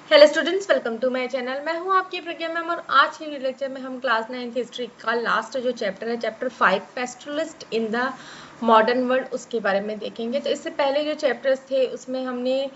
Hello students, welcome to my channel. मैं हूं आपकी प्रज्ञा मैम और आज के लेक्चर में हम क्लास 9th हिस्ट्री का लास्ट जो चैप्टर है, chapter 5 pastoralist in the modern world, उसके बारे में देखेंगे। तो इससे पहले जो चैप्टर्स थे उसमें हमने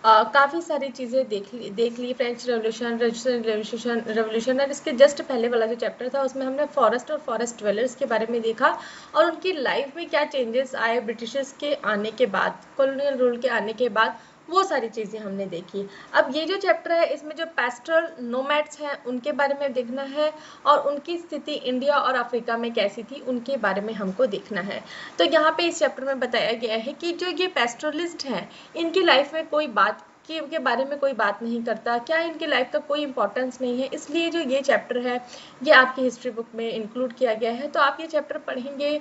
काफ़ी सारी चीज़ें देख ली फ्रेंच रेवोल्यूशन और इसके जस्ट पहले वाला जो चैप्टर था उसमें हमने फॉरेस्ट और फॉरेस्ट ड्वेलर्स के बारे में देखा और उनकी लाइफ में क्या चेंजेस आए ब्रिटिशर्स के आने के बाद, कॉलोनियल रूल के आने के बाद, वो सारी चीज़ें हमने देखी। अब ये जो चैप्टर है इसमें जो पेस्टरल नोमैड्स हैं उनके बारे में देखना है और उनकी स्थिति इंडिया और अफ्रीका में कैसी थी उनके बारे में हमको देखना है। तो यहाँ पे इस चैप्टर में बताया गया है कि जो ये पेस्टरलिस्ट हैं इनकी लाइफ में कोई बात के बारे में कोई बात नहीं करता, क्या इनकी लाइफ का कोई इंपॉर्टेंस नहीं है, इसलिए जो ये चैप्टर है ये आपकी हिस्ट्री बुक में इंक्लूड किया गया है। तो आप ये चैप्टर पढ़ेंगे,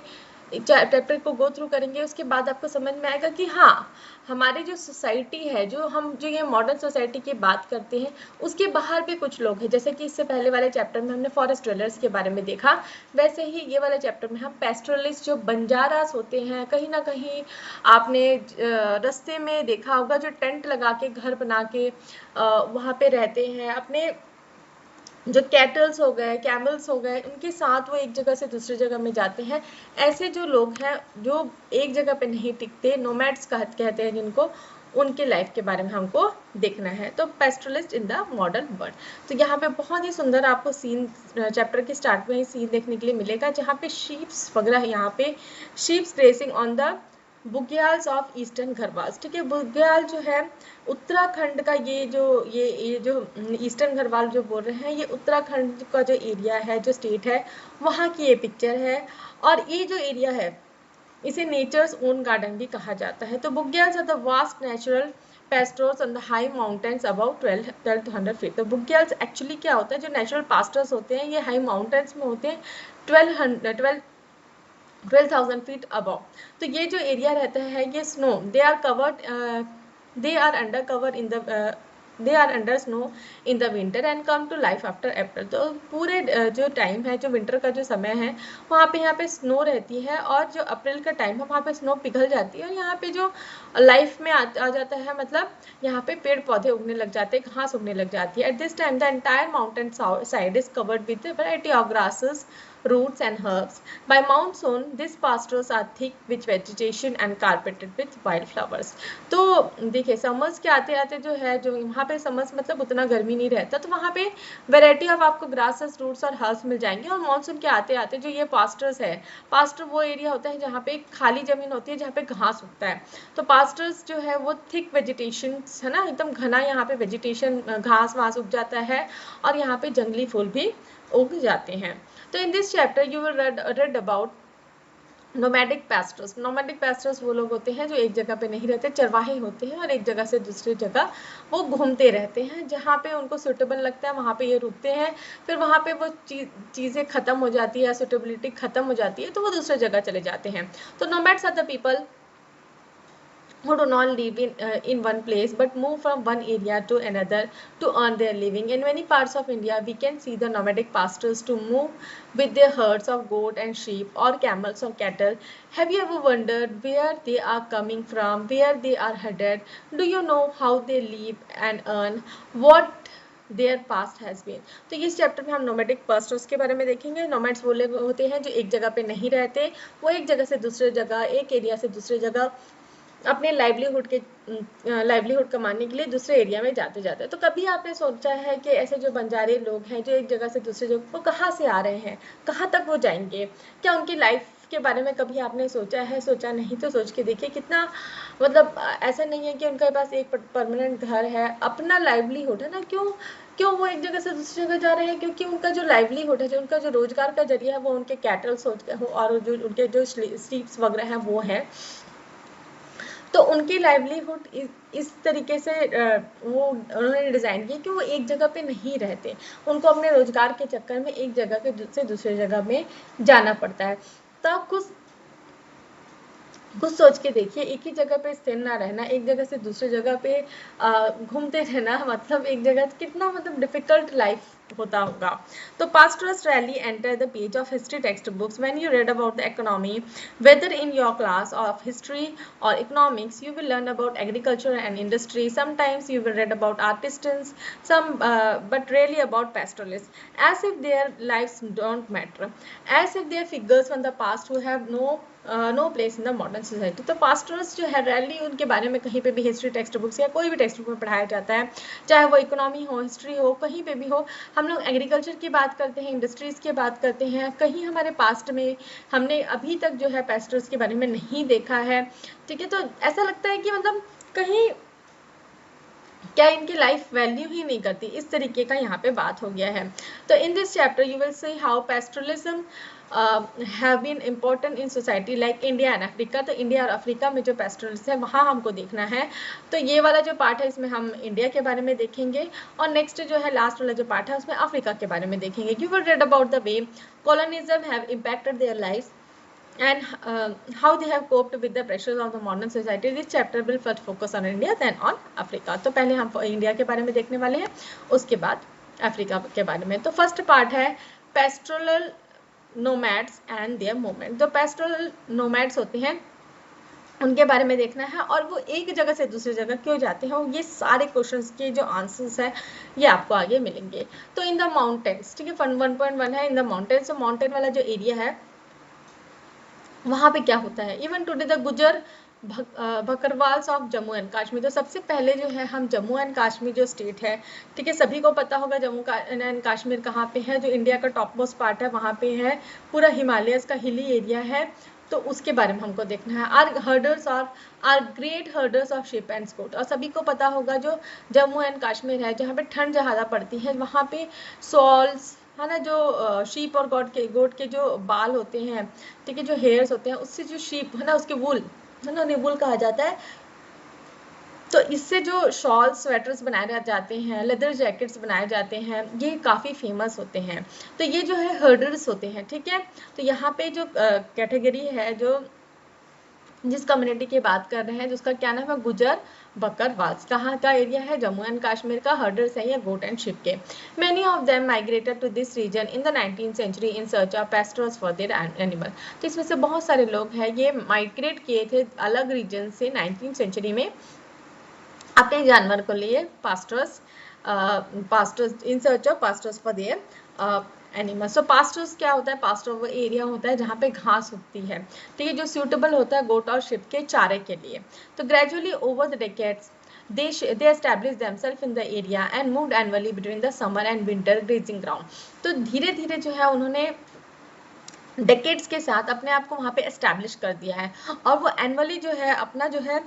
चैप्टर को गो थ्रू करेंगे, उसके बाद आपको समझ में आएगा कि हाँ, हमारी जो सोसाइटी है, जो ये मॉडर्न सोसाइटी की बात करते हैं उसके बाहर भी कुछ लोग हैं। जैसे कि इससे पहले वाले चैप्टर में हमने फॉरेस्ट ड्वेलर्स के बारे में देखा, वैसे ही ये वाले चैप्टर में हम पेस्टरलिस्ट जो बंजारास होते हैं, कहीं ना कहीं आपने रास्ते में देखा होगा जो टेंट लगा के घर बना के वहाँ पे रहते हैं, अपने जो कैटल्स हो गए, कैमल्स हो गए, उनके साथ वो एक जगह से दूसरी जगह में जाते हैं। ऐसे जो लोग हैं जो एक जगह पे नहीं टिकते, नोमैड्स कहते हैं जिनको, उनके लाइफ के बारे में हमको देखना है। तो पेस्टरलिस्ट इन द मॉडर्न वर्ल्ड, तो यहाँ पे बहुत ही सुंदर आपको सीन चैप्टर के स्टार्ट में ही सीन देखने के लिए मिलेगा जहाँ पे शीप्स वगैरह, यहाँ पे sheeps grazing on the bugyals of eastern Garhwals. ठीक है, बुग्याल जो है उत्तराखंड का, ये जो ईस्टर्न घरवाल जो बोल रहे हैं, ये उत्तराखंड का जो एरिया है, जो स्टेट है, वहाँ की ये पिक्चर है। और ये जो एरिया है इसे नेचर्स ओन गार्डन भी कहा जाता है। तो bugyals are the vast natural pastures on the high mountains about 1200 feet. तो बुग्याल्स एक्चुअली क्या होता है, जो नेचुरल पास्टर्स होते हैं ये हाई माउंटेन्स में होते हैं, 12,000 फीट अबव। तो ये जो एरिया रहता है ये snow, they are under cover in the they are under snow in the winter and come to life after April. तो पूरे जो टाइम है, जो विंटर का जो समय है, वहाँ पे यहाँ पे स्नो रहती है और जो अप्रैल का टाइम है वहाँ पे स्नो पिघल जाती है और यहाँ पे जो लाइफ में आ जाता है, मतलब यहाँ पे पेड़ पौधे उगने लग जाते हैं, घास उगने लग जाती है। At this time the entire mountain side is covered with variety of grasses, roots and herbs. By monsoon, these pastures are thick with vegetation and carpeted with wildflowers. तो देखिए, समर्स के आते आते जो है, जो वहाँ पे समर्स मतलब उतना गर्मी नहीं रहता, तो वहाँ पे वेराइटी ऑफ आपको ग्रासेस, रूट्स और हर्ब्स मिल जाएंगे। और मानसून के आते आते जो ये पास्टर्स है, पास्टर वो एरिया होता है जहाँ पे खाली जमीन होती है, जहाँ पे घास उगता है। तो पास्टर्स जो है वो थिक वेजिटेशन है ना, एकदम घना यहाँ पे वेजिटेशन, घास वास उग जाता है और यहाँ पे जंगली फूल भी उग जाते हैं। तो in this chapter you will read about nomadic pesters. Nomadic pesters वो लोग होते हैं जो एक जगह पे नहीं रहते, चरवाहे होते हैं और एक जगह से दूसरी जगह वो घूमते रहते हैं, जहाँ पे उनको सुटेबल लगता है वहाँ पे ये रुकते हैं। फिर वहाँ पे वो चीज़ें खत्म हो जाती है, सुटेबिलिटी खत्म हो जाती है, तो वो दूसरी जगह चले जाते हैं। तो nomads are the people who do not live in one place but move from one area to another to earn their living. In many parts of India, we can see the nomadic pastors to move with their herds of goat and sheep or camels or cattle. Have you ever wondered where they are coming from, where they are headed? Do you know how they live and earn? What their past has been. तो इस chapter में हम nomadic pastors के बारे में देखेंगे। Nomads वो लोग होते हैं जो एक जगह पे नहीं रहते, वो एक जगह से दूसरे जगह, एक एरिया से दूसरे जगह अपने लाइवलीहुड कमाने के लिए दूसरे एरिया में जाते जाते हैं। तो कभी आपने सोचा है कि ऐसे जो बंजारे लोग हैं जो एक जगह से दूसरे जगह, वो कहाँ से आ रहे हैं, कहाँ तक वो जाएंगे, क्या उनकी लाइफ के बारे में कभी आपने सोचा है? सोचा नहीं तो सोच के देखिए कितना, मतलब ऐसा नहीं है कि उनके पास एक परमानेंट घर है, अपना लाइवलीहुड है ना। क्यों वो एक जगह से दूसरी जगह जा रहे हैं? क्योंकि उनका जो लाइवलीहुड है, जो उनका जो रोजगार का जरिया है, वो उनके कैटल्स हो और जो उनके जो स्लीप्स वगैरह हैं वो है। तो उनकी लाइवलीहुड इस तरीके से वो उन्होंने डिज़ाइन किया कि वो एक जगह पे नहीं रहते, उनको अपने रोजगार के चक्कर में एक जगह से दूसरी जगह में जाना पड़ता है। तो कुछ सोच के देखिए, एक ही जगह पे स्थिर ना रहना, एक जगह से दूसरी जगह पे घूमते रहना, मतलब एक जगह कितना, मतलब डिफिकल्ट लाइफ होता होगा। तो pastoralists rarely enter the page of history textbooks. When you read about the economy, whether in your class of history or economics, you will learn about agriculture and industry. Sometimes you will read about artisans, but rarely about pastoralists, as if their lives don't matter, as if they are figures from the past who have no place in the modern society. तो pastures जो है rally उनके बारे में कहीं पे भी history text books या कोई भी टेक्स्ट बुक में पढ़ाया जाता है, चाहे वो इकोनॉमी हो, हिस्ट्री हो, कहीं पे भी हो। हम लोग एग्रीकल्चर की बात करते हैं, इंडस्ट्रीज़ की बात करते हैं, कहीं हमारे पास्ट में हमने अभी तक जो है पास्टर्स के बारे में नहीं देखा है, ठीक है। तो ऐसा लगता है कि मतलब कहीं क्या इनकी लाइफ वैल्यू ही नहीं करती, इस तरीके का यहाँ पे बात हो गया है। तो in this chapter you will see how pastoralism have been important in society like India and Africa. तो इंडिया और अफ्रीका में जो पेस्टोरलिज्म है वहाँ हमको देखना है। तो ये वाला जो पार्ट है इसमें हम इंडिया के बारे में देखेंगे, और नेक्स्ट जो है लास्ट वाला जो पार्ट है उसमें अफ्रीका के बारे में देखेंगे। You will read about the way colonialism have impacted their life and how they have coped with the pressures of the modern society. This chapter will first focus on India, then on Africa. तो पहले हम India के बारे में देखने वाले हैं, उसके बाद अफ्रीका के बारे में। तो फर्स्ट पार्ट है pastoral nomads and there movement. तो पेस्टोरल नोमैड्स होते हैं, उनके बारे में देखना है, और वो एक जगह से दूसरी जगह क्यों जाते हैं, ये सारे क्वेश्चंस के जो आंसर्स है ये आपको आगे मिलेंगे। तो इन द माउंटेन्स, ठीक है, 1.1 है इन द माउंटेन्स। तो माउंटेन वाला जो एरिया है वहाँ पे क्या होता है, इवन टुडे द गुजर बकरवाल्स ऑफ जम्मू एंड कश्मीर। तो सबसे पहले जो है हम जम्मू एंड कश्मीर जो स्टेट है, ठीक है, सभी को पता होगा जम्मू एंड कश्मीर कहाँ पे है, जो इंडिया का टॉप मोस्ट पार्ट है वहाँ पे है, पूरा हिमालयस का हिली एरिया है। तो उसके बारे में हमको देखना है। Are great herders of sheep and sport. और सभी को पता होगा जो जम्मू एंड कश्मीर है जहाँ पे ठंड ज़्यादा पड़ती है, वहाँ पे सॉल्स है ना, जो शीप और गोट के जो बाल होते हैं, ठीक है, जो हेयर्स होते हैं, उससे जो शीप है ना उसके वूल है ना, उन्हें वूल कहा जाता है। तो इससे जो शॉल स्वेटर्स बनाए जाते हैं, लेदर जैकेट्स बनाए जाते हैं, ये काफ़ी फेमस होते हैं। तो ये जो है हर्डर्स होते हैं, ठीक है। तो यहाँ पे जो कैटेगरी है, जो जिस कम्युनिटी की बात कर रहे हैं, जिसका क्या नाम है, गुजर बकरवाल्स। कहाँ का एरिया है, जम्मू एंड कश्मीर का। हर्डर्स है या गोट एंड शिप के। Many of them migrated to this region in द 19th century in search of pastures for their animal. तो इसमें से बहुत सारे लोग हैं ये माइग्रेट किए थे अलग रीजन से 19th सेंचुरी में अपने जानवर को लिए, pastors in search of pastors for their animals. तो पास्टर्स क्या होता है, पास्टर वो एरिया होता है जहाँ पे घास उगती है, ठीक है, जो सूटेबल होता है गोट और शिप के चारे के लिए। तो gradually over the decades they established themselves in the area and moved annually between the summer and winter grazing ground। तो धीरे धीरे जो है उन्होंने डेकेड्स के साथ अपने आप को वहाँ पे एस्टैब्लिश कर दिया है, और वो एनुअली जो है अपना जो है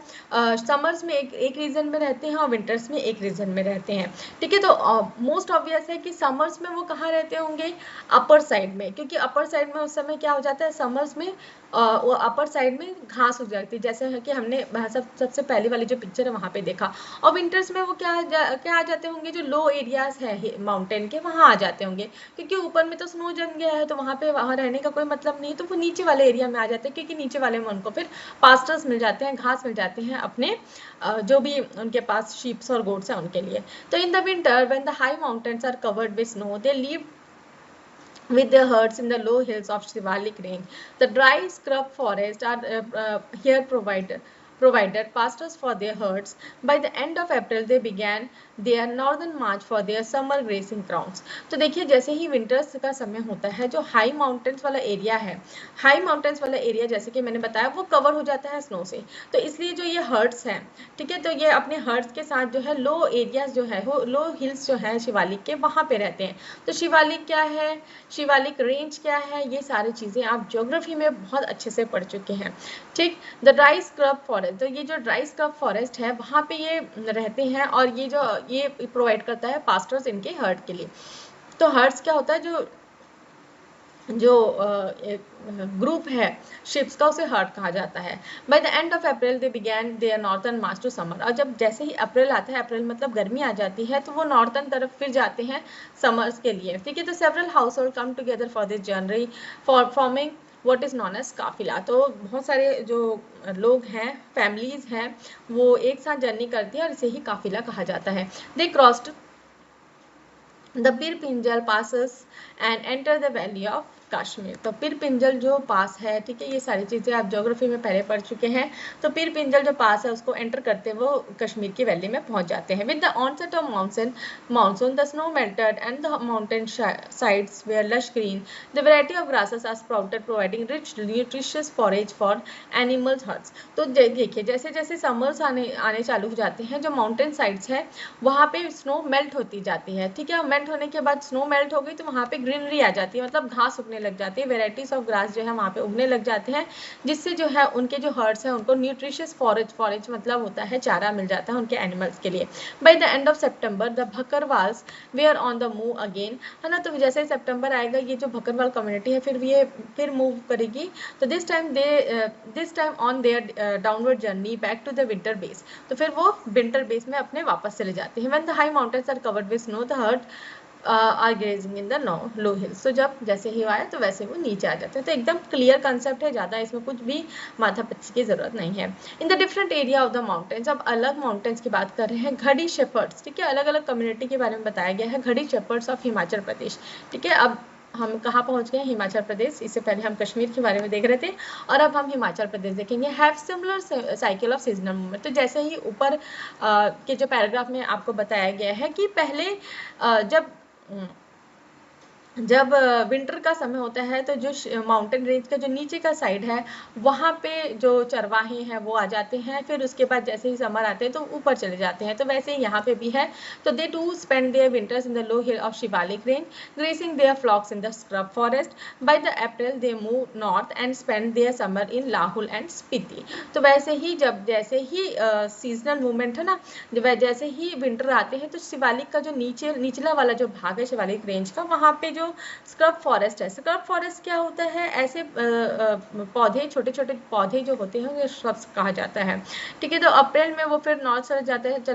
समर्स में एक रीजन में रहते हैं और विंटर्स में एक रीजन में रहते हैं, ठीक है। तो मोस्ट ऑब्वियस है कि समर्स में वो कहाँ रहते होंगे, अपर साइड में, क्योंकि अपर साइड में उस समय क्या हो जाता है, समर्स में वो अपर साइड में घास हो जाती है, जैसे है कि हमने सबसे पहले वाली जो पिक्चर है वहाँ पे देखा। और विंटर्स में वो क्या आ जाते होंगे, जो लो एरियाज है माउंटेन के वहाँ आ जाते होंगे, क्योंकि ऊपर में तो स्नो जम गया है, तो वहाँ पे वहाँ रहने का कोई मतलब नहीं, तो वो नीचे वाले एरिया में आ जाते हैं, क्योंकि नीचे वाले में उनको फिर पास्टर्स मिल जाते हैं, घास मिल जाते हैं अपने जो भी उनके पास शीप्स और गोट्स हैं उनके लिए। तो in the winter when the high mountains are covered with snow, they live with their herds in the low hills of Shivalik range. The dry scrub forests are here provided pastures for their herds. By the end of April, they began their northern march for their summer grazing grounds. तो देखिए जैसे ही winters का समय होता है, जो high mountains वाला area है, हाई माउंटेन्स वाला एरिया जैसे कि मैंने बताया वो कवर हो जाता है स्नो से। तो इसलिए जो ये हर्ड्स हैं, ठीक है, तो ये अपने हर्ड्स के साथ जो है लो एरियाज जो है, लो हिल्स जो है शिवालिक के, वहाँ पे रहते हैं। तो शिवालिक क्या है, शिवालिक रेंज क्या है, ये सारी चीज़ें आप ज्योग्राफी में बहुत अच्छे से पढ़ चुके हैं, ठीक। द ड्राई स्क्रब फॉरेस्ट, तो ये जो ड्राई स्क्रब फॉरेस्ट है वहाँ पे ये रहते हैं, और ये प्रोवाइड करता है पास्टर्स इनके हर्ड के लिए। तो हर्ड्स क्या होता है, जो ग्रुप है शिप्स का, उसे हर्ड कहा जाता है। By the end of April they began their northern march to summer. और जब जैसे ही अप्रैल आता है, अप्रैल मतलब गर्मी आ जाती है, तो वो नॉर्थर्न तरफ फिर जाते हैं समर्स के लिए, ठीक है। तो several household come together for this journey for forming what is known as काफिला। तो बहुत सारे जो लोग हैं, फैमिलीज हैं, वो एक साथ जर्नी करती है और इसे ही काफिला कहा जाता है। दे crossed the Pir Panjal passes and enter the valley of Kashmir. तो पिर पिंजल जो पास है, ठीक है, ये सारी चीज़ें आप ज्योग्राफी में पहले पढ़ चुके हैं। तो पिर पिंजल जो पास है उसको एंटर करते वो कश्मीर की वैली में पहुंच जाते हैं। With the onset of monsoon the snow melted and the mountain sides were lush green, the variety of grasses are sprouted providing rich nutritious forage for animals herds. तो देखिए जैसे जैसे समर्स आने आने चालू हो जाते हैं, जो माउंटेन साइड्स है वहाँ पे स्नो मेल्ट होती जाती है, ठीक है। मेल्ट होने के बाद स्नो मेल्ट हो गई तो वहाँ पे ग्रीनरी आ जाती है, मतलब घास उगने लग जाती है, वेराइटीज ऑफ ग्रास जो है वहाँ पे उगने लग जाते हैं, जिससे जो है उनके जो हर्ड्स हैं उनको न्यूट्रिशियस फॉरेज मतलब होता है चारा मिल जाता है उनके एनिमल्स के लिए। By the end of September the Bakarwals were on the move again, है ना। तो जैसे सितंबर आएगा ये जो भकरवाल कम्युनिटी है फिर मूव करेगी। तो this time on their downward journey back to the winter base, तो फिर वो विंटर बेस में अपने वापस चले जाते हैं। When the high mountains are covered with snow the herd are grazing in the low hills. तो जब जैसे ही आया तो वैसे वो नीचे आ जाते हैं। तो एकदम क्लियर कंसेप्ट है, ज़्यादा इसमें कुछ भी माथापच्ची की जरूरत नहीं है। In the different area of the mountains, अब अलग माउंटेन्स की बात कर रहे हैं। घड़ी शेपर्ड्स, ठीक है, अलग अलग कम्युनिटी के बारे में बताया गया है। घड़ी शेपर्ड्स ऑफ हिमाचल प्रदेश, ठीक है। अब हम कहाँ पहुँच गए? हिमाचल प्रदेश। इससे पहले हम कश्मीर के बारे में देख रहे थे और अब हम हिमाचल प्रदेश देखेंगे। Have similar cycle of seasonal movement. तो जैसे ही ऊपर के जो पैराग्राफ में आपको बताया गया है कि पहले जब विंटर का समय होता है तो जो माउंटेन रेंज का जो नीचे का साइड है वहाँ पे जो चरवाहे हैं वो आ जाते हैं, फिर उसके बाद जैसे ही समर आते हैं तो ऊपर चले जाते हैं। तो वैसे ही यहाँ पे भी है। तो they to spend their winters in the low hill of Shivalik range, grazing their flocks in the scrub forest. By the April they move north and spend their summer in Lahaul and Spiti. तो वैसे ही जैसे ही सीजनल मूवमेंट है ना, जैसे ही winter आते हैं तो शिवालिक का जो निचला वाला जो भाग है शिवालिक रेंज का, वहाँ पे जो स्क्रब फॉरेस्ट है। स्क्रब फॉरेस्ट क्या होता है? ऐसे पौधे, छोटे छोटे पौधे जो होते हैं उन्हें श्रब्स कहा जाता है, ठीक है। तो अप्रैल में वो फिर नॉर्थ चले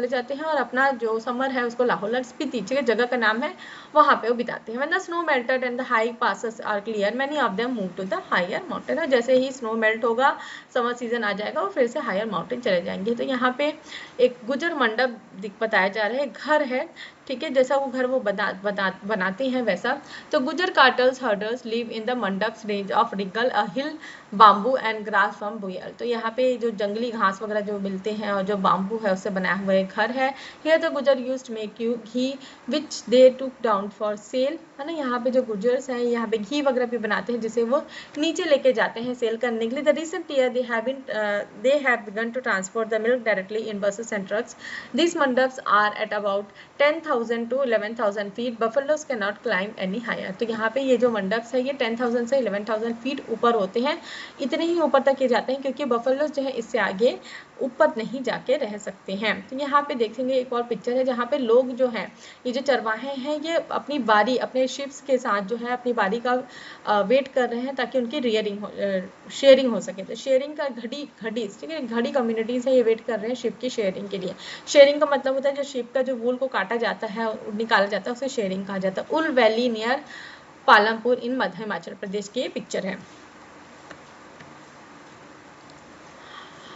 जाते हैं और अपना जो समर है उसको लाहौल और स्पीति, ठीक है, जगह का नाम है, वहाँ पे वो बिताते हैं। When the snow melted and the high passes are clear many of them move to the higher mountain. और जैसे ही स्नो मेल्ट होगा, समर सीजन आ जाएगा, वो फिर से हायर माउंटेन चले जाएंगे। तो यहाँ पे एक गुजर मंडप बताया जा रहा है, घर है, ठीक है, जैसा वो घर वो बनाते हैं वैसा। तो Gujjar cattle herders live in the mandaps range of ringal a hill bamboo and grass from bugyal. तो यहाँ पे जो जंगली घास वगैरह जो मिलते हैं और जो बाम्बू है उससे बनाया हुआ एक घर है। Here the Gujjar used to make ghee which they took down for sale, है ना। यहाँ पे जो गुजर्स हैं यहाँ पे घी वगैरह भी बनाते हैं जिसे वो नीचे लेके जाते हैं सेल करने के लिए। The recent year they have begun to transport the milk directly in buses and trucks. These mandaps are at about 10,000 to 11,000 feet. Buffaloes cannot climb any higher. तो यहाँ पे ये जो मंडप्स है ये 10,000 से 11,000 फीट ऊपर होते हैं, इतने ही ऊपर तक ये जाते हैं क्योंकि बफलोज जो है इससे आगे ऊपर नहीं जाके रह सकते हैं। तो यहाँ पे देखेंगे एक और पिक्चर है जहाँ पे लोग जो हैं, ये जो चरवाहे हैं, ये अपनी बारी अपने शिप्स के साथ जो है अपनी बारी का वेट कर रहे हैं ताकि उनकी शेयरिंग हो सके। तो शेयरिंग का घड़ी, ठीक है, घड़ी कम्युनिटीज है, ये वेट कर रहे हैं शिप की शेयरिंग के लिए। शेयरिंग का मतलब होता है जो शिप का जो वूल को काटा जाता है निकाला जाता है उसे शेयरिंग कहा जाता है। उल वैली नियर पालमपुर इन मध्य हिमाचल प्रदेश की पिक्चर है।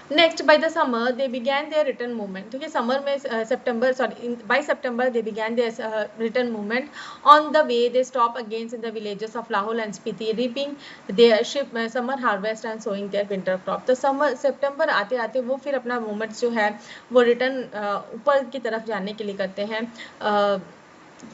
Next, by the summer, they began their return movement. ठीक है, समर में by September they began their return movement. On the way, they stop again in the villages of Lahore and Spiti, reaping their summer harvest and sowing their winter crop. तो सितंबर आते आते वो फिर अपना movement जो है वो रिटर्न ऊपर की तरफ जाने के लिए करते हैं।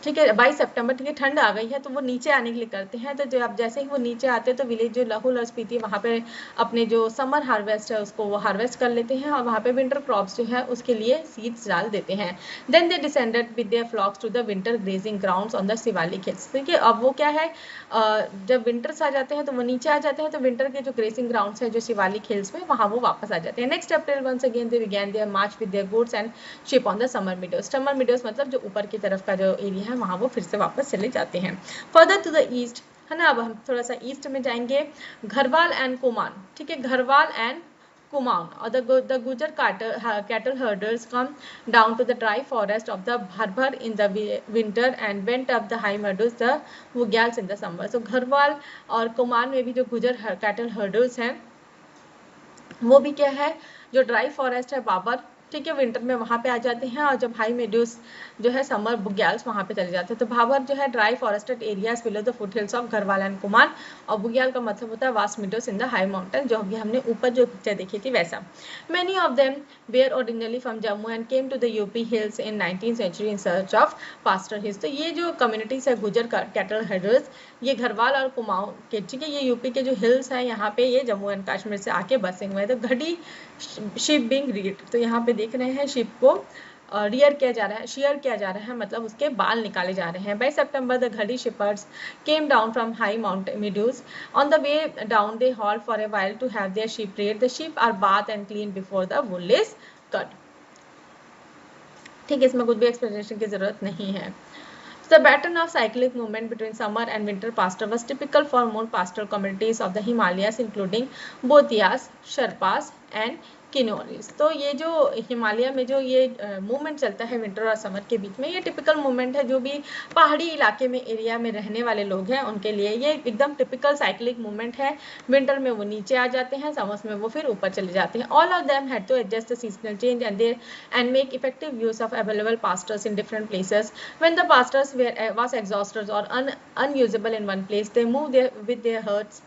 ठीक है, 22 सितंबर, ठीक है, ठंड आ गई है तो वो नीचे आने के लिए करते हैं। तो जब जैसे ही वो नीचे आते हैं तो विलेज जो लाहौल और स्पीति वहाँ पे अपने जो समर हार्वेस्ट है उसको वो हार्वेस्ट कर लेते हैं और वहाँ पे विंटर क्रॉप्स जो है उसके लिए सीड्स डाल देते हैं। Then they descended with their flocks to the winter grazing grounds on the Shivalik hills. ठीक है, अब वो क्या है, जब विंटर्स आ जाते हैं तो वो नीचे आ जाते हैं, तो विंटर के जो ग्रेजिंग ग्राउंड्स है जो शिवालिक हिल्स में, वहाँ वो वापस आ जाते हैं। Next April once again they began their march with their goods and sheep on the summer meadows. Summer meadows मतलब जो ऊपर की तरफ का जो एरिया है वहाँ वो फिर से वापस चले जाते हैं। फर्दर टू द ईस्ट, है ना, अब हम थोड़ा सा ईस्ट में जाएंगे। घरवाल एंड कुमान, ठीक है, Garhwal and Kumaon, or the Gujar cattle herders come down to the dry forest of the Bharbhar in the winter and went up the high meadows, the Vugyals in the summer. So Garhwal और कुमान में भी जो गुजर cattle herders हैं वो भी क्या है, जो ड्राई फॉरेस्ट है बाबर, ठीक है, विंटर में वहाँ पे आ जाते हैं और जब हाई मेड्यूस जो है समर बुग्याल्स वहाँ पे चले जाते हैं। तो भाबर जो है dry forested areas below the foot hills of Garhwal and Kumar, और बुग्याल का मतलब होता है vast meadows in the high mountain, जो अभी हमने ऊपर जो पिक्चर देखी थी वैसा। Many of them were originally from Jammu and came to the UP hills in 19th century in search of pasture hills। तो ये जो कम्युनिटीज है गुजर कैटल हर्डर्स, ये घरवाल और कुमाऊं के, ठीक है, ये यूपी के जो हिल्स हैं यहाँ पे ये जम्मू एंड कश्मीर से आके बसे हुए हैं। तो घड़ी शिप बिंग रीड, तो यहाँ पे देख रहे हैं शिप को रियर किया जा रहा है, शेयर किया जा रहा है, मतलब उसके बाल निकाले जा रहे हैं। बाय सितंबर द घड़ी shippers came down from high mountain meadows। On the way down they halt for a while to have their sheep reared। The sheep are bathed and cleaned before the wool is cut। ठीक है, इसमें कुछ भी explanation की जरूरत नहीं है। The pattern of cyclic movement between summer and winter pasture was typical for more pastoral communities of the Himalayas, including Bhutias, Sherpas and किनोरीज। तो ये जो हिमालय में जो ये मूवमेंट चलता है विंटर और समर के बीच में, ये टिपिकल मूवमेंट है जो भी पहाड़ी इलाके में एरिया में रहने वाले लोग हैं उनके लिए ये एकदम टिपिकल साइक्लिक मूवमेंट है। विंटर में वो नीचे आ जाते हैं, समर्स में वो फिर ऊपर चले जाते हैं। All of them had to adjust the seasonal change and make effective use of available pastures in different places. When the pastures was exhausted or unusable in one place, they moved with their herds.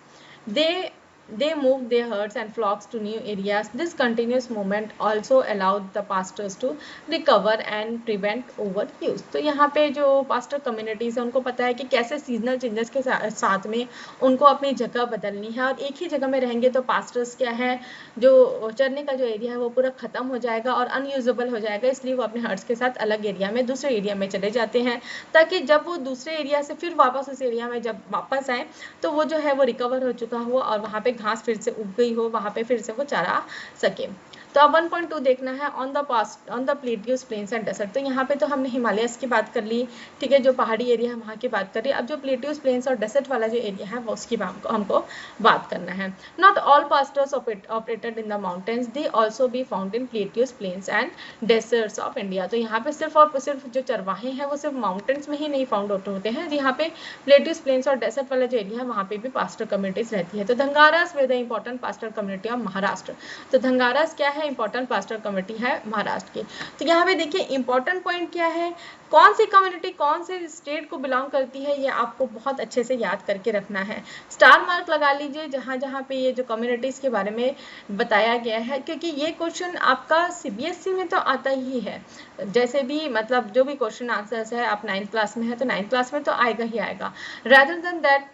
They moved their herds and flocks to new areas. This continuous movement also allowed the pastors to recover and prevent overuse। तो यहाँ पे जो pastor communities है उनको पता है कि कैसे सीजनल चेंजेस के साथ में उनको अपनी जगह बदलनी है, और एक ही जगह में रहेंगे तो पास्टर्स क्या है, जो चरने का जो एरिया है वो पूरा खत्म हो जाएगा और अनयूजेबल हो जाएगा, इसलिए वो अपने हर्ड्स के साथ अलग एरिया में दूसरे एरिया में चले जाते हैं, ताकि जब वो दूसरे एरिया से फिर वापस उस एरिया में जब वापस आए तो वो जो है वो रिकवर हो चुका हो और वहाँ पे घास फिर से उग गई हो, वहाँ पे फिर से वो चरा सके। तो अब 1.2 देखना है on the plateaus plains and desert. तो यहाँ पे तो हमने हिमालयस की बात कर ली, ठीक है, जो पहाड़ी एरिया है वहाँ की बात कर ली। अब जो प्लेटियस प्लेन्स और डेजर्ट वाला जो एरिया है वो उसकी हमको बात करना है। Not all pastors operated in the mountains, they also be found in plateaus plains and deserts of India. तो यहाँ पे सिर्फ और सिर्फ जो चरवाहे हैं वो सिर्फ माउंटेन्स में ही नहीं फाउंड आउट होते हैं, यहाँ पे प्लेटियस प्लेन्स और डेजर्ट वाला जो एरिया है वहाँ पे भी पास्टर कम्युनिटीज रहती है। तो Dhangaras were the important pastor community of Maharashtra. तो धंगारास क्या है, इंपॉर्टेंट पास्टर कम्युनिटी है महाराष्ट्र की। तो यहाँ पे देखिए इंपॉर्टेंट पॉइंट क्या है, कौन सी कम्युनिटी कौन से स्टेट को बिलोंग करती है, ये आपको बहुत अच्छे से याद करके रखना है। स्टार मार्क लगा लीजिए जहाँ जहाँ पे ये जो कम्युनिटीज के बारे में बताया गया है, क्योंकि ये क्वेश्चन आपका सीबीएसई में तो आता ही है। जैसे भी मतलब जो भी क्वेश्चन आंसर्स है, आप 9th क्लास में है तो 9th क्लास में तो आएगा ही आएगा। रादर देन दैट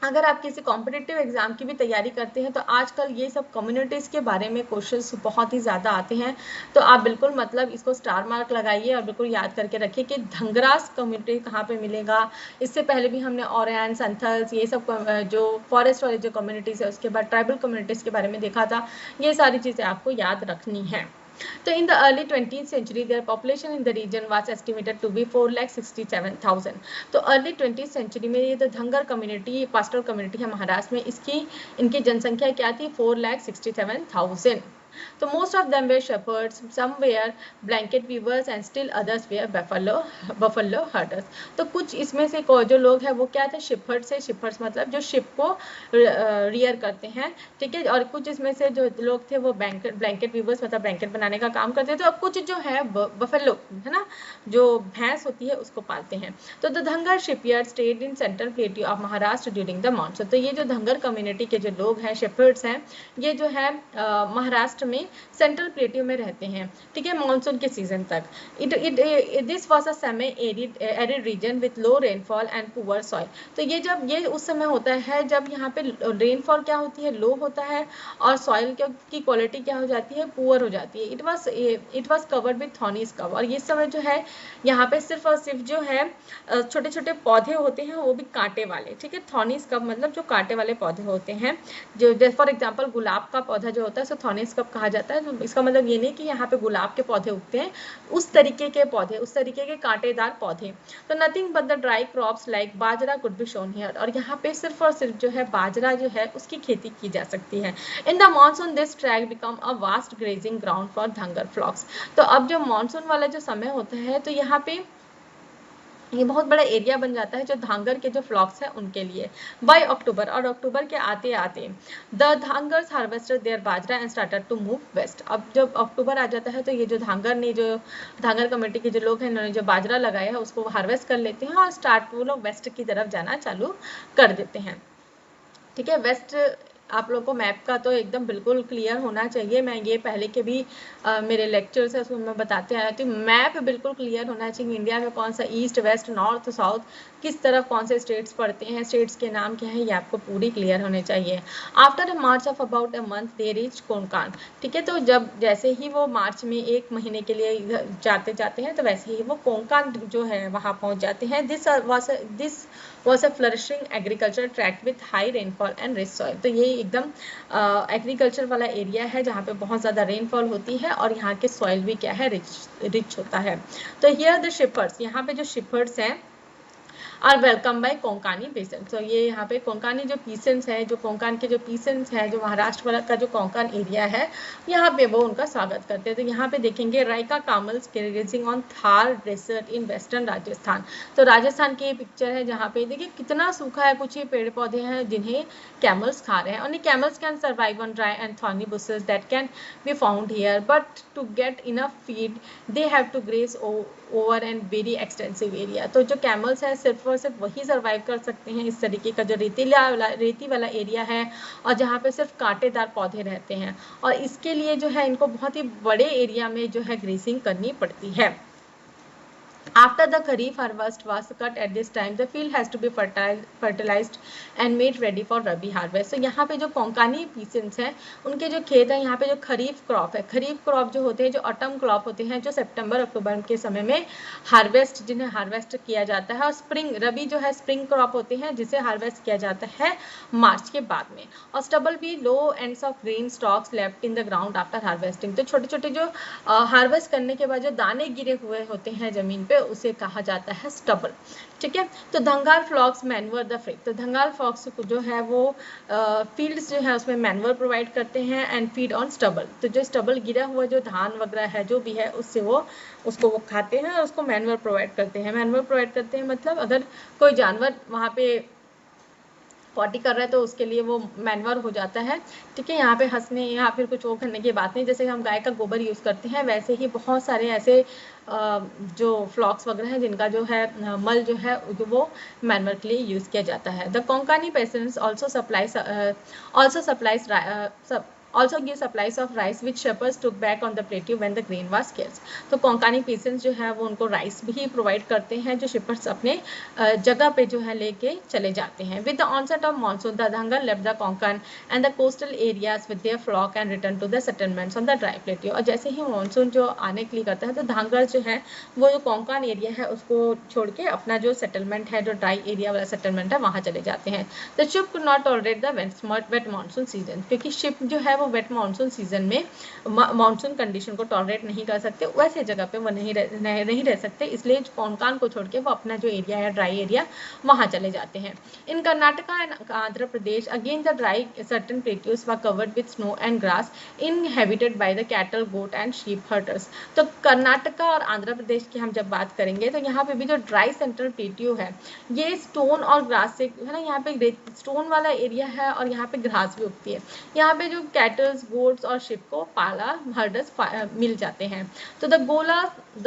अगर आप किसी कॉम्पिटिटिव एग्जाम की भी तैयारी करते हैं तो आजकल ये सब कम्युनिटीज़ के बारे में क्वेश्चंस बहुत ही ज़्यादा आते हैं, तो आप बिल्कुल मतलब इसको स्टार मार्क लगाइए और बिल्कुल याद करके रखिए कि धंगरास कम्युनिटी कहाँ पे मिलेगा। इससे पहले भी हमने ओरैन, संथल्स, ये सब जो फॉरेस्ट वाले जो कम्युनिटीज़ है, उसके बाद ट्राइबल कम्युनिटीज़ के बारे में देखा था। ये सारी चीज़ें आपको याद रखनी है। So in the early 20th century, their population in the region was estimated to be 4,67,000। तो अर्ली 20th सेंचुरी में ये तो धंगर कम्युनिटी, पास्टल कम्युनिटी है महाराष्ट्र में, इनकी जनसंख्या क्या थी, 4,67,000। तो most of them were shepherds, some were blanket weavers and still others were buffalo herders. तो कुछ इसमें से जो लोग हैं वो क्या थे, शिपर्ड्स है। शिपर्ड्स मतलब जो शिप को रियर करते हैं, ठीक है। और कुछ इसमें से जो लोग थे वो ब्लैंकेट वीवर्स मतलब ब्लैंकेट बनाने का काम करते थे, और कुछ जो है बफेलो है ना, जो भैंस होती है उसको पालते हैं। तो the Dhangar shipyard stayed in central प्लेटियो of Maharashtra during the monsoon. तो ये जो धंगर कम्युनिटी के जो लोग हैं, शेपर्ड्स हैं, ये जो है महाराष्ट्र में सेंट्रल प्लेटियो में रहते हैं, ठीक है, मानसून के सीजन तक। This was a semi arid region with low rainfall and poor soil. तो ये उस समय होता है जब यहाँ पे रेनफॉल क्या होती है, लो होता है, और सॉइल की क्वालिटी क्या हो जाती है, पुअर हो जाती है। It was covered with thorny scrub. और ये समय जो है यहाँ पे सिर्फ और सिर्फ जो है छोटे छोटे पौधे होते हैं, वो भी कांटे वाले, ठीक है। थॉर्नी स्कब मतलब जो कांटे वाले पौधे होते हैं, जो फॉर एग्जाम्पल गुलाब का पौधा जो होता है सो थॉर्नी स्कब कहा जाता है। तो इसका मतलब ये नहीं कि यहाँ पे गुलाब के पौधे उगते हैं, उस तरीके के पौधे, उस तरीके के कांटेदार पौधे। तो nothing but the dry crops like bajra could be shown here. और यहाँ पे सिर्फ और सिर्फ जो है बाजरा जो है उसकी खेती की जा सकती है। In the monsoon this track become a vast grazing ground for Dhangar flocks. तो अब जो मानसून वाला जो समय होता है तो यहाँ पे ये बहुत बड़ा एरिया बन जाता है जो धांगर के जो फ्लॉक्स हैं उनके लिए। बाय अक्टूबर, और अक्टूबर के आते आते the Dhangars harvested their bajra and started to move west. अब जब अक्टूबर आ जाता है तो ये जो धांगर ने जो धांगर कमेटी के जो लोग हैं इन्होंने जो बाजरा लगाया है उसको हार्वेस्ट कर लेते हैं और स्टार्ट वो लोग वेस्ट की तरफ जाना चालू कर देते हैं। ठीक है, वेस्ट आप लोगों को मैप का तो एकदम बिल्कुल क्लियर होना चाहिए। मैं ये पहले के भी मेरे लेक्चर्स है उसमें मैं बताते आया थी, मैप बिल्कुल क्लियर होना चाहिए। इंडिया में कौन सा ईस्ट वेस्ट नॉर्थ साउथ किस तरफ कौन से स्टेट्स पड़ते हैं, स्टेट्स के नाम क्या है, ये आपको पूरी क्लियर होने चाहिए। After a march of about a month they reach Konkan. ठीक है, तो जब जैसे ही वो मार्च में एक महीने के लिए जाते जाते हैं तो वैसे ही वो कोंकान जो है वहाँ पहुँच जाते हैं। This was a flourishing agricultural tract with high rainfall and rich soil। तो ये एकदम एग्रीकल्चर वाला एरिया है जहाँ पे बहुत ज़्यादा रेनफॉल होती है और यहाँ के सॉइल भी क्या है, रिच होता है। तो हियर द शिपर्स, यहाँ पे जो शिपर्स हैं आर वेलकम बाय कोंकानी पीसेंट्स। तो ये यहाँ पे कोंकानी जो पीसेंट्स हैं, जो कोंकान के जो पीसेंट्स हैं, जो महाराष्ट्र वाला का जो कोंकान एरिया है यहाँ पे वो उनका स्वागत करते हैं। तो यहाँ पे देखेंगे Raika camels grazing on Thar desert in western Rajasthan. तो राजस्थान की ये पिक्चर है जहाँ पे देखिए कितना सूखा है, कुछ ही पेड़ पौधे हैं जिन्हें कैमल्स खा रहे हैं। Only camels can survive on dry and thorny bushes that can be found here, but to get enough feed they have to graze over and very extensive area. तो जो कैमल्स हैं सिर्फ और सिर्फ वही सर्वाइव कर सकते हैं इस तरीके का जो रेती वाला एरिया है और जहाँ पे सिर्फ कांटेदार पौधे रहते हैं, और इसके लिए जो है इनको बहुत ही बड़े एरिया में जो है ग्रेसिंग करनी पड़ती है। After the kharif harvest was cut at this time, the field has to be fertilized and made ready for rabi harvest। तो यहाँ पे जो कोंकानी पीसेंट्स हैं उनके जो खेत हैं यहाँ पे जो खरीफ क्रॉप है, खरीफ क्रॉप जो होते हैं, जो ऑटम क्रॉप होते हैं, जो सितंबर अक्टूबर के समय में जिन्हें हार्वेस्ट किया जाता है, और स्प्रिंग रबी जो है स्प्रिंग क्रॉप होते हैं जिसे हार्वेस्ट किया जाता है मार्च के बाद में। और स्टबल भी low ends of green stalks left in the ground after harvesting. तो छोटे छोटे जो हार्वेस्ट करने के बाद जो दाने गिरे हुए होते हैं जमीन पे उसे कहा जाता है स्टबल। ठीक है, तो धंगाल फ्लॉक्स मैनवर द फ्रिक। तो धंगाल फ्लॉक्स जो है वो फील्ड्स जो है उसमें मैनवर प्रोवाइड करते हैं एंड फीड ऑन स्टबल। तो जो स्टबल गिरा हुआ जो धान वगैरह है जो भी है उससे उसको वो खाते हैं और उसको मैनवर प्रोवाइड करते हैं। मैनवर प्रोवाइड करते हैं मतलब अगर कोई जानवर वहाँ पे पॉटी कर रहा है तो उसके लिए वो मैनवर हो जाता है। ठीक है, यहाँ पे हंसने या फिर कुछ वो करने की बात नहीं, जैसे हम गाय का गोबर यूज़ करते हैं वैसे ही बहुत सारे ऐसे जो फ्लॉक्स वगैरह हैं जिनका जो है मल जो है वो मैनवर के लिए यूज़ किया जाता है। The Konkani peasants also supplies also give supplies of rice which shepherds took back on the plateau when the grain was scarce। तो कोंकानी पीसेंट्स जो है वो उनको राइस भी प्रोवाइड करते हैं जो शेपर्ड्स अपने जगह पे जो है लेके चले जाते हैं। With the onset of monsoon the Dhangar left the Konkan and the coastal areas with their flock and return to the settlements on the dry plateau. और जैसे ही मानसून जो आने के लिए करता है तो धांगर जो है वो जो कोंकण एरिया है उसको छोड़ के अपना जो सेटलमेंट है, जो ड्राई एरिया वाला सेटलमेंट है, वहाँ चले जाते हैं। The sheep could not tolerate the wet monsoon season, क्योंकि शिप जो है वेट मानसून सीजन में मानसून कंडीशन को टॉलरेट नहीं कर सकते, वैसे जगह पे वो नहीं रह सकते, इसलिए कोंकण को छोड़ के वो अपना जो एरिया है ड्राई एरिया वहाँ चले जाते हैं। In Karnataka and Andhra Pradesh again the dry certain plateaus were covered with snow and grass inhabited by the cattle goat and sheep herders. तो कर्नाटका और आंध्र प्रदेश की हम जब बात करेंगे तो यहाँ पे भी जो ड्राई सेंट्रल प्लेट्यू है ये स्टोन और ग्रास से है ना, यहाँ पे स्टोन वाला एरिया है और यहाँ पे ग्रास भी उगती है। यहाँ पे जो कैटल्स गोट्स और शिप को पाला हर्डर्स मिल जाते हैं। तो द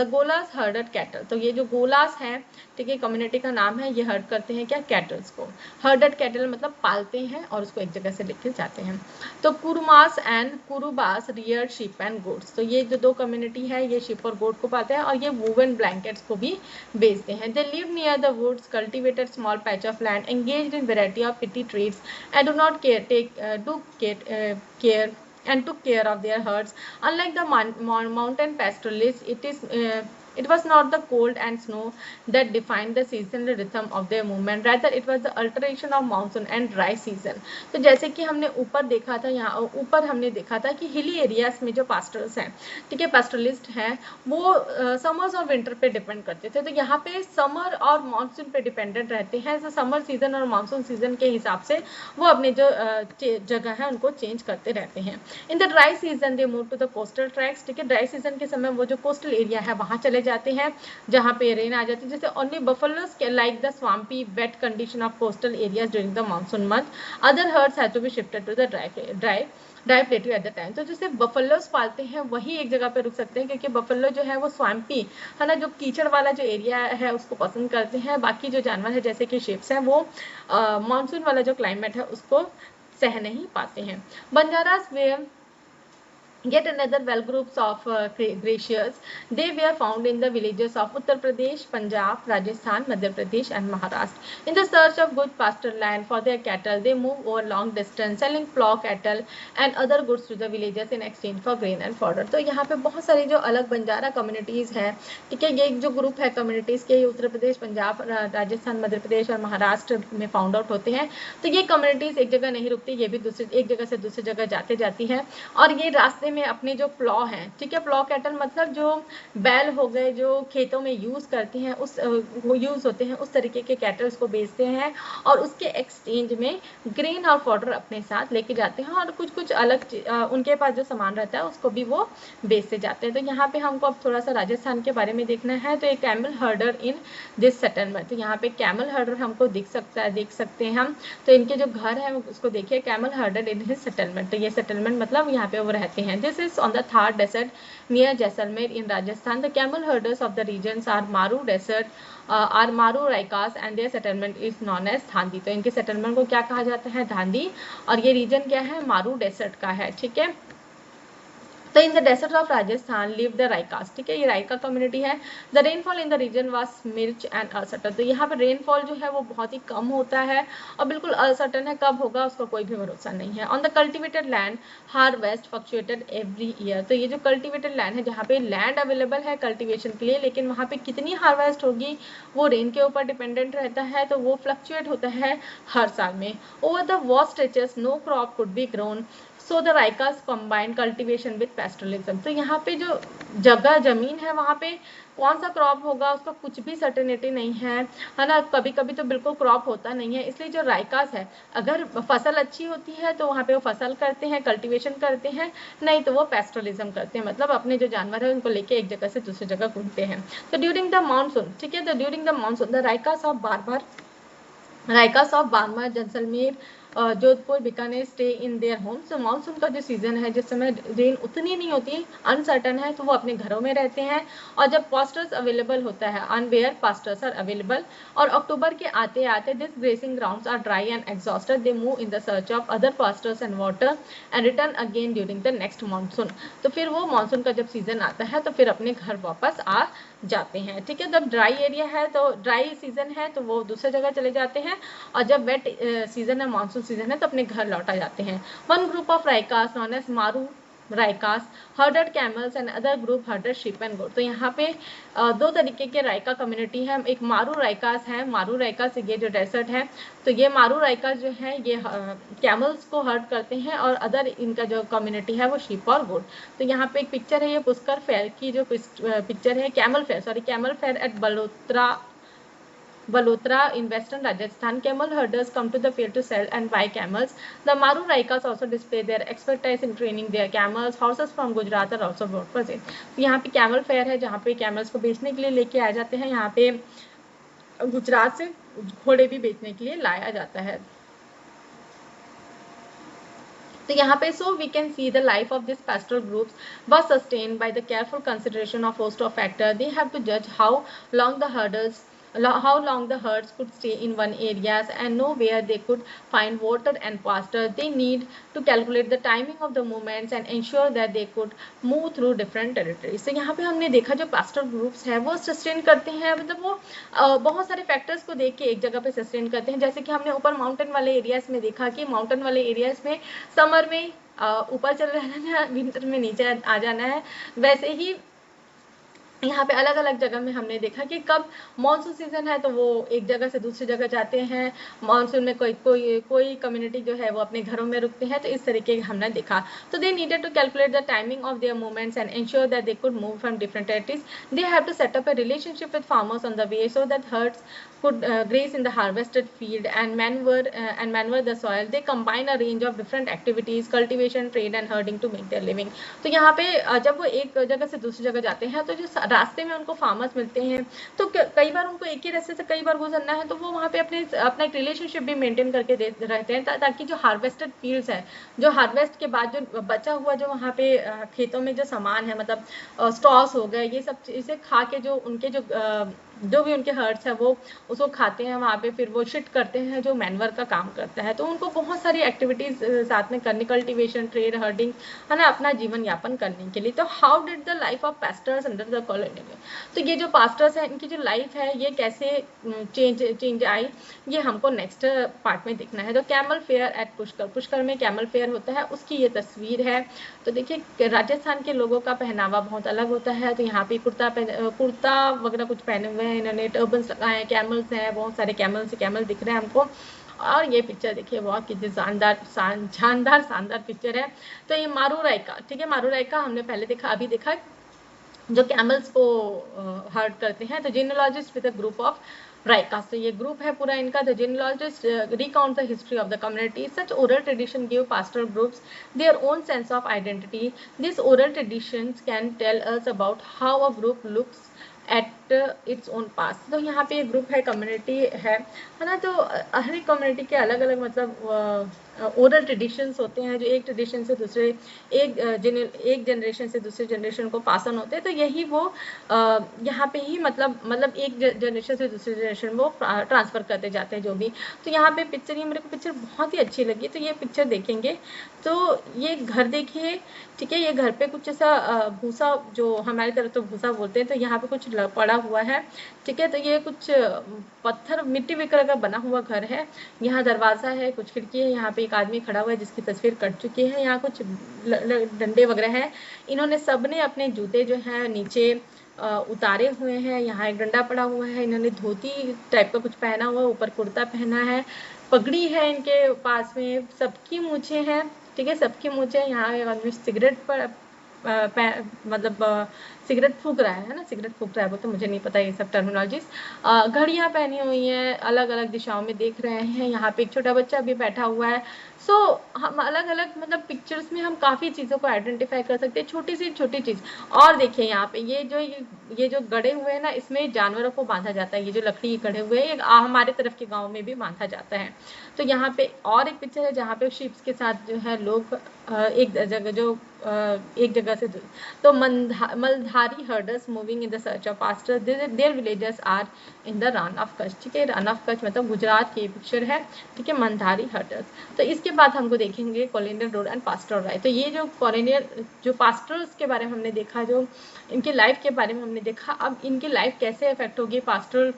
गोलास हर्डर कैटल। तो ये जो गोलास है, ठीक है, कम्युनिटी का नाम है, ये हर्ड करते हैं क्या, कैटल्स को। हर्डर कैटल मतलब पालते हैं और उसको एक जगह से लेके जाते हैं। तो Kurumas and Kurubas rear sheep and goats. तो ये जो दो कम्युनिटी है ये शिप और गोट को पालते हैं और ये वूवन ब्लैंकेट्स को भी बेचते हैं। They live near the woods, cultivated small patch of land, engaged in variety of petty trades and do not care and took care of their herds. Unlike the mountain pastoralists, it was not the cold and snow that defined the seasonal rhythm of their movement, rather it was the alteration of monsoon and dry season। तो जैसे कि हमने ऊपर देखा था, यहाँ ऊपर हमने देखा था कि हिली एरियाज में जो पास्टर्स हैं, ठीक है, पास्टरलिस्ट हैं, वो समर्स और विंटर पे डिपेंड करते थे। तो यहाँ पे समर और मानसून पे डिपेंडेंट रहते हैं, तो समर सीजन और मानसून सीजन के हिसाब से वो अपने जो जगह है उनको चेंज करते रहते हैं। In the dry season they move to the coastal tracks. ठीक है, ड्राई सीजन के समय वो जो कोस्टल एरिया है वहाँ चले जाते हैं जहाँ पे रेन आ जाती है। जैसे only buffaloes can like the swampy wet condition of coastal areas during the monsoon month, other herds have to be shifted to the dry plateau at the time. तो जैसे बफेलोज पालते हैं वही एक जगह पे रुक सकते हैं, क्योंकि बफेलो जो है वो स्वाम्पी है ना, जो कीचड़ वाला जो एरिया है उसको पसंद करते हैं। बाकी जो जानवर है जैसे कि शिप्स हैं वो मानसून वाला जो क्लाइमेट है उसको सह नहीं पाते हैं। Banjaras were yet another well groups of glaciers. They were found in the villages of Uttar Pradesh, Punjab, Rajasthan, Madhya Pradesh and Maharashtra. In the search of good pasture land for their cattle, they move over long distance selling flock cattle and other goods to the villages in exchange for grain and fodder. तो यहाँ पे बहुत सारी जो अलग Banjara communities हैं, ठीक है, ये जो ग्रुप है कम्युनिटीज़ के, उत्तर प्रदेश, पंजाब, राजस्थान, मध्य प्रदेश और महाराष्ट्र में फाउंड आउट होते हैं। तो ये कम्युनिटीज़ एक जगह नहीं रुकती, ये भी एक जगह से दूसरी जगह जाते जाती हैं। और ये रास्ते में अपने जो प्लॉ हैं, ठीक है, प्लॉ कैटल मतलब जो बैल हो गए जो खेतों में यूज करते हैं, उस वो यूज होते हैं उस तरीके के कैटल्स को बेचते हैं और उसके एक्सचेंज में ग्रेन और फॉडर अपने साथ लेके जाते हैं और कुछ कुछ अलग उनके पास जो सामान रहता है उसको भी वो बेचते जाते हैं। तो यहाँ पे हमको अब थोड़ा सा राजस्थान के बारे में देखना है। तो एक camel herder in this settlement, तो यहाँ पे कैमल हर्डर हमको देख सकते हैं हम। तो इनके जो घर है उसको देखिए, camel herder in his settlement. तो ये सेटलमेंट मतलब यहाँ पे वो रहते हैं। This is on the Thar desert near Jaisalmer in Rajasthan. The camel herders of the regions are Maru desert are Maru Raikas and their settlement is known as dhandi. तो इनके सेटलमेंट को क्या कहा जाता है? धांधी। और ये रीजन क्या है? मारू डेजर्ट का है, ठीक है। तो in the desert of Rajasthan live the Raikas, ठीक है, ये राइका कम्युनिटी है। The rainfall in the region was मिर्च एंड अनसर्टन। तो यहाँ पे रेनफॉल जो है वो बहुत ही कम होता है और बिल्कुल अनसर्टन है, कब होगा उसका कोई भी भरोसा नहीं है। On the cultivated land harvest fluctuated every year. तो ये जो कल्टिवेटेड लैंड है, जहाँ पे लैंड अवेलेबल है कल्टिवेशन के लिए, लेकिन वहाँ पे कितनी हार्वेस्ट होगी वो रेन के ऊपर डिपेंडेंट रहता है, तो वो फ्लक्चुएट होता है हर साल में। Over the vast stretches no crop could be grown, so the Raikas combined cultivation with pastoralism. तो यहाँ पे जो जमीन है वहाँ पे कौन सा क्रॉप होगा उसका कुछ भी सर्टेनिटी नहीं है ना। कभी कभी तो बिल्कुल क्रॉप होता नहीं है। इसलिए जो राइकास है, अगर फसल अच्छी होती है तो वहाँ पे वो फसल करते हैं, कल्टिवेशन करते हैं, नहीं तो वो पैस्टोरलिज्म करते हैं, मतलब अपने जो जानवर है उनको लेके एक जगह से दूसरी जगह घूमते हैं। तो ड्यूरिंग द मानसून, ठीक है, तो during the monsoon the Raikas of Barmer, Jaisalmer, Jodhpur, Bikaner stay in their homes. तो मानसून का जो सीजन है, जिस समय रेन उतनी नहीं होती, अनसर्टन है, तो वो अपने घरों में रहते हैं। और जब पास्टर्स अवेलेबल होता है, अनवेयर पास्टर्स आर अवेलेबल, और अक्टूबर के आते आते this grazing grounds are dry and exhausted, they move in the search of other pastures and water and return again during the next monsoon. तो फिर वो मानसून का जब सीजन आता है तो फिर अपने घर वापस आ जाते हैं, ठीक है। जब ड्राई एरिया है, तो ड्राई सीजन है, तो वो दूसरी जगह चले जाते हैं, और जब वेट सीजन है, मानसून सीजन है, तो अपने घर लौटा जाते हैं। One group of Raikas known as Maru Raikas herder camels and other group herder sheep and goat. तो यहाँ पे दो तरीके के राइका कम्युनिटी है। एक मारू राइकास है, मारू राइकास ये जो डेजर्ट है, तो ये मारू राइकास जो है ये कैमल्स को हर्ड करते हैं, और अदर इनका जो कम्युनिटी है वो शीप और गोट। तो यहाँ पे एक पिक्चर है, ये पुष्कर फेयर की जो पिक्चर है, camel fair eight Balotra in western Rajasthan. Camel herders come to the fair to sell and buy camels. The Maru Raikas also display their expertise in training their camels. Horses from Gujarat are also brought for sale. तो यहाँ पे camel fair है, जहाँ पे camels को बेचने के लिए लेके आए जाते हैं। यहाँ पे गुजरात से घोड़े भी बेचने के लिए लाया जाता है। तो यहाँ पे so we can see the life of these pastoral groups was sustained by the careful consideration of host of factors. They have to judge how long the herds could stay in one areas and know where they could find water and pasture. They need to calculate the timing of the movements and ensure that they could move through different territories. तो यहाँ पे हमने देखा जो pastoral groups है वो sustain करते हैं, मतलब वो बहुत सारे फैक्टर्स को देख के एक जगह पे सस्टेन करते हैं। जैसे कि हमने ऊपर माउंटेन वाले एरियाज में देखा कि माउंटेन वाले एरियाज में समर में ऊपर चल रहना है, विंटर में नीचे आ जाना है। वैसे ही यहाँ पे अलग अलग जगह में हमने देखा कि कब मानसून सीजन है तो वो एक जगह से दूसरी जगह जाते हैं, मानसून में कोई कम्युनिटी जो है वो अपने घरों में रुकते हैं। तो इस तरीके का हमने देखा। तो they needed to calculate the timing of their movements and ensure that they could move from different territories. They have to set up a relationship with farmers on the way so that herds could graze in the harvested field and manure the soil. They combine a range of different activities, cultivation, trade and herding to make their living. तो यहाँ पे जब वो एक जगह से दूसरी जगह जाते हैं तो जो रास्ते में उनको फार्मर्स मिलते हैं, तो कई बार उनको एक ही रास्ते से कई बार गुजरना है, तो वो वहाँ पे अपना एक रिलेशनशिप भी मेंटेन करके रहते हैं, ताकि जो हार्वेस्टेड फील्ड्स है, जो हार्वेस्ट के बाद जो बचा हुआ जो वहाँ पे खेतों में जो सामान है, मतलब स्टॉस हो गए, ये सब चीज़ें खा के जो उनके जो भी उनके हर्ट्स है वो उसको खाते हैं वहाँ पे, फिर वो शिट करते हैं जो मैनवर का काम करता है। तो उनको बहुत सारी एक्टिविटीज साथ में करनी, कल्टीवेशन, ट्रेड, हर्डिंग, है ना, अपना जीवन यापन करने के लिए। तो how did the life of pastors under the colony, तो ये जो पास्टर्स है इनकी जो लाइफ है ये कैसे चेंज आई, ये हमको नेक्स्ट पार्ट में देखना है। तो camel fair eight Pushkar, Pushkar में कैमल फेयर होता है, उसकी ये तस्वीर है। तो देखिए राजस्थान के लोगों का पहनावा बहुत अलग होता है, तो यहाँ पे कुर्ता वगैरह कुछ पहने हुए हैं इन्होंने, टर्बन्स लगाए हैं, कैमल्स हैं, बहुत सारे कैमल दिख रहे हैं हमको। और ये पिक्चर देखिए बहुत कितनी शानदार पिक्चर है। तो ये मारू रायका, ठीक है, मारू रायका हमने पहले देखा, अभी देखा, जो कैमल्स को हर्ट करते हैं। तो genealogist with a group of Raika, तो ये ग्रुप है पूरा इनका। The genealogist recount the history of the community, such oral tradition give pastoral groups their own sense of identity, this oral traditions can tell us about how a group looks at its own past. तो यहाँ पे group है, community है ना, तो हर एक community के अलग अलग मतलब ओरल ट्रेडिशंस होते हैं, जो एक ट्रेडिशन से दूसरे, एक जनरेशन से दूसरे जनरेशन को पास ऑन होते हैं। तो यही वो यहाँ पे ही मतलब एक जनरेशन से दूसरे जनरेशन वो ट्रांसफ़र करते जाते हैं जो भी। तो यहाँ पे पिक्चर, ये मेरे को पिक्चर बहुत ही अच्छी लगी, तो ये पिक्चर देखेंगे। तो ये घर देखिए, ठीक है, ये घर पे कुछ ऐसा भूसा, जो हमारी तरफ तो भूसा बोलते हैं, तो यहाँ पे कुछ पड़ा हुआ है, ठीक है। तो ये कुछ पत्थर मिट्टी वगैरह का बना हुआ घर है। यहाँ दरवाज़ा है, कुछ खिड़की है, यहाँ पे एक आदमी खड़ा हुआ है जिसकी तस्वीर कट चुकी है। यहाँ कुछ डंडे वगैरह हैं, इन्होंने सबने अपने जूते जो है नीचे उतारे हुए हैं। यहाँ एक डंडा पड़ा हुआ है, इन्होंने धोती टाइप का कुछ पहना हुआ है, ऊपर कुर्ता पहना है, पगड़ी है इनके पास में, सबकी मूछें हैं, ठीक है, सबकी मूछें। यहाँ एक आदमी सिगरेट पर मतलब सिगरेट फूक रहा है ना, सिगरेट फूक रहा है, वो तो मुझे नहीं पता ये सब टर्मिनोलॉजीज। घड़ियाँ पहनी हुई हैं, अलग अलग दिशाओं में देख रहे हैं। यहाँ पे एक छोटा बच्चा भी बैठा हुआ है। सो हम अलग अलग मतलब पिक्चर्स में हम काफ़ी चीज़ों को आइडेंटिफाई कर सकते हैं, छोटी सी छोटी चीज़। और देखिए यहाँ पे ये जो गड़े हुए हैं ना, इसमें जानवरों को बांधा जाता है। ये जो लकड़ी गड़े हुए हैं, हमारे तरफ के गाँव में भी बांधा जाता है। तो यहाँ पे और एक पिक्चर है जहाँ पे शिप्स के साथ जो है लोग एक जगह से तो Maldhari herders moving in the search of pasture, there villagers are in the Rann of Kutch, ठीक है, रन ऑफ कच्छ मतलब गुजरात की पिक्चर है, ठीक है, मलधारी हर्डर्स। तो इसके बाद हमको देखेंगे colonial road and pastoral right. तो ये जो कॉलोनियल जो पास्टर्स के बारे में हमने देखा, जो इनकी लाइफ के बारे में हमने देखा, अब इनकी लाइफ कैसे इफेक्ट होगी पास्टरल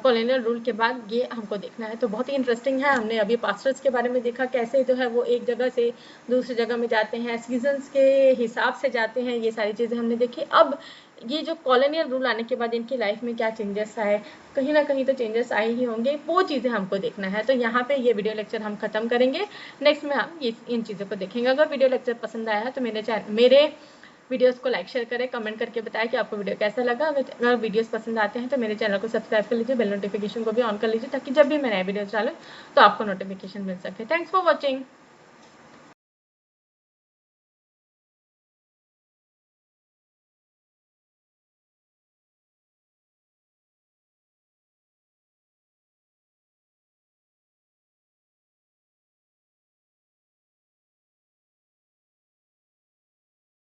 कॉलोनियल रूल के बाद, ये हमको देखना है। तो बहुत ही इंटरेस्टिंग है। हमने अभी पास्टर्स के बारे में देखा, कैसे जो है वो एक जगह से दूसरी जगह में जाते हैं, सीजन्स के हिसाब से जाते हैं, ये सारी चीज़ें हमने देखी। अब ये जो कॉलोनियल रूल आने के बाद इनकी लाइफ में क्या चेंजेस आए, कहीं ना कहीं तो चेंजेस आए ही होंगे, वो चीज़ें हमको देखना है। तो यहाँ पे ये वीडियो लेक्चर हम खत्म करेंगे, नेक्स्ट में हम इन चीज़ों को देखेंगे। अगर वीडियो लेक्चर पसंद आया है तो मेरे वीडियोस को लाइक शेयर करें, कमेंट करके बताएं कि आपको वीडियो कैसा लगा। अगर वीडियोस पसंद आते हैं तो मेरे चैनल को सब्सक्राइब कर लीजिए, बेल नोटिफिकेशन को भी ऑन कर लीजिए, ताकि जब भी मैं नए वीडियोस डालूँ तो आपको नोटिफिकेशन मिल सके। Thanks for watching.